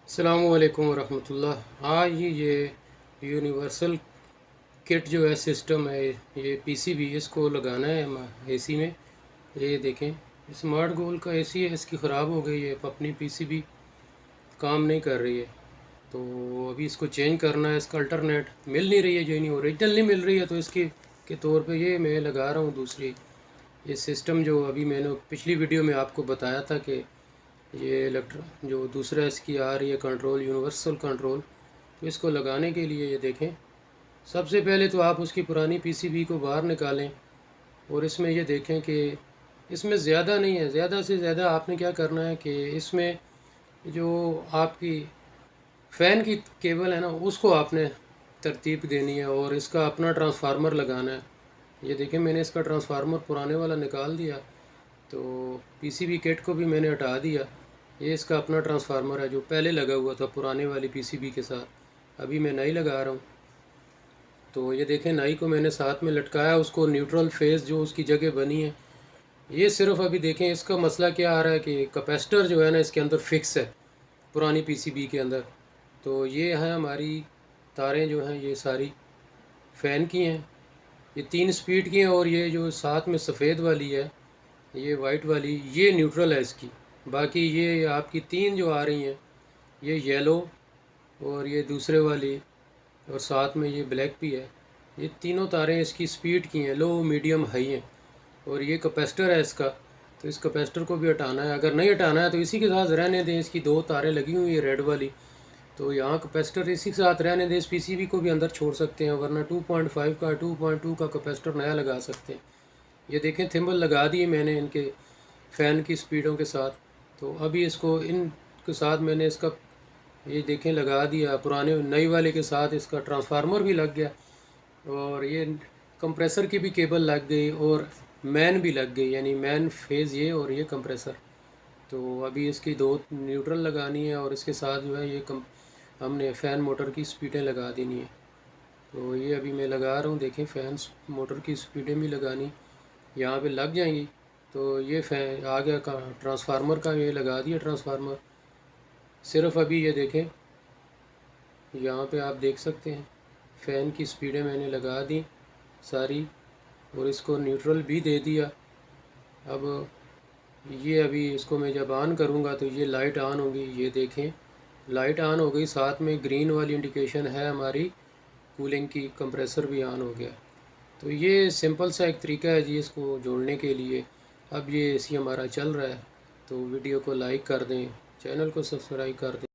السلام علیکم ورحمۃ اللہ۔ آج یہ یونیورسل کٹ جو ہے سسٹم ہے، یہ پی سی بی اس کو لگانا ہے اے سی میں۔ یہ دیکھیں، اسمارٹ گول کا اے سی ہے، اس کی خراب ہو گئی ہے، اپنی پی سی بی کام نہیں کر رہی ہے، تو ابھی اس کو چینج کرنا ہے۔ اس کا الٹرنیٹ مل نہیں رہی ہے، جو نہیں اوریجنل نہیں مل رہی ہے، تو اس کے طور پہ یہ میں لگا رہا ہوں دوسری۔ یہ سسٹم جو ابھی میں نے پچھلی ویڈیو میں آپ کو بتایا تھا کہ یہ جو دوسرا اس کی آ رہی ہے کنٹرول، یونیورسل کنٹرول، تو اس کو لگانے کے لیے یہ دیکھیں، سب سے پہلے تو آپ اس کی پرانی پی سی بی کو باہر نکالیں، اور اس میں یہ دیکھیں کہ اس میں زیادہ نہیں ہے، زیادہ سے زیادہ آپ نے کیا کرنا ہے کہ اس میں جو آپ کی فین کی کیبل ہے نا، اس کو آپ نے ترتیب دینی ہے، اور اس کا اپنا ٹرانسفارمر لگانا ہے۔ یہ دیکھیں، میں نے اس کا ٹرانسفارمر پرانے والا نکال دیا، تو پی سی بی کٹ کو بھی میں نے ہٹا دیا۔ یہ اس کا اپنا ٹرانسفارمر ہے جو پہلے لگا ہوا تھا پرانے والی پی سی بی کے ساتھ، ابھی میں نئی لگا رہا ہوں۔ تو یہ دیکھیں، نئی کو میں نے ساتھ میں لٹکایا، اس کو نیوٹرل فیز جو اس کی جگہ بنی ہے، یہ صرف ابھی دیکھیں اس کا مسئلہ کیا آ رہا ہے کہ کیپیسٹر جو ہے نا اس کے اندر فکس ہے پرانی پی سی بی کے اندر۔ تو یہ ہیں ہماری تاریں جو ہیں، یہ ساری فین کی ہیں، یہ 3 سپیڈ کی ہیں، اور یہ جو ساتھ میں سفید والی ہے، یہ وائٹ والی، یہ نیوٹرل ہے اس کی۔ باقی یہ آپ کی 3 جو آ رہی ہیں، یہ یلو، اور یہ دوسرے والی، اور ساتھ میں یہ بلیک بھی ہے، یہ تینوں تاریں اس کی سپیڈ کی ہیں، لو میڈیم ہائی ہیں۔ اور یہ کیپیسٹر ہے اس کا، تو اس کیپیسٹر کو بھی ہٹانا ہے۔ اگر نہیں ہٹانا ہے تو اسی کے ساتھ رہنے دیں، اس کی 2 تاریں لگی ہوئی ہیں ریڈ والی، تو یہاں کیپیسٹر اسی کے ساتھ رہنے دیں، اس پی سی بی کو بھی اندر چھوڑ سکتے ہیں، ورنہ 2.5 کا 2.2 کا کیپیسٹر نیا لگا سکتے ہیں۔ یہ دیکھیں، تھمبل لگا دیے میں نے ان کے فین کی سپیڈوں کے ساتھ۔ تو ابھی اس کو ان کے ساتھ میں نے اس کا یہ دیکھیں لگا دیا، پرانے نئی والے کے ساتھ اس کا ٹرانسفارمر بھی لگ گیا، اور یہ کمپریسر کی بھی کیبل لگ گئی، اور مین بھی لگ گئی، یعنی مین فیز یہ اور یہ کمپریسر۔ تو ابھی اس کی 2 نیوٹرل لگانی ہے، اور اس کے ساتھ جو ہے یہ ہم نے فین موٹر کی سپیڈیں لگا دینی ہیں۔ تو یہ ابھی میں لگا رہا ہوں، دیکھیں فین موٹر کی سپیڈیں بھی لگانی یہاں پہ لگ جائیں گی۔ تو یہ فین آگے کا ٹرانسفارمر کا یہ لگا دیا ٹرانسفارمر، صرف ابھی یہ دیکھیں یہاں پہ آپ دیکھ سکتے ہیں فین کی سپیڈیں میں نے لگا دی ساری، اور اس کو نیوٹرل بھی دے دیا۔ اب یہ ابھی اس کو میں جب آن کروں گا تو یہ لائٹ آن ہوگی، یہ دیکھیں لائٹ آن ہو گئی، ساتھ میں گرین والی انڈیکیشن ہے ہماری کولنگ کی، کمپریسر بھی آن ہو گیا۔ تو یہ سمپل سا ایک طریقہ ہے جی اس کو جوڑنے کے لیے۔ اب یہ اے سی ہمارا چل رہا ہے، تو ویڈیو کو لائک کر دیں، چینل کو سبسکرائب کر دیں۔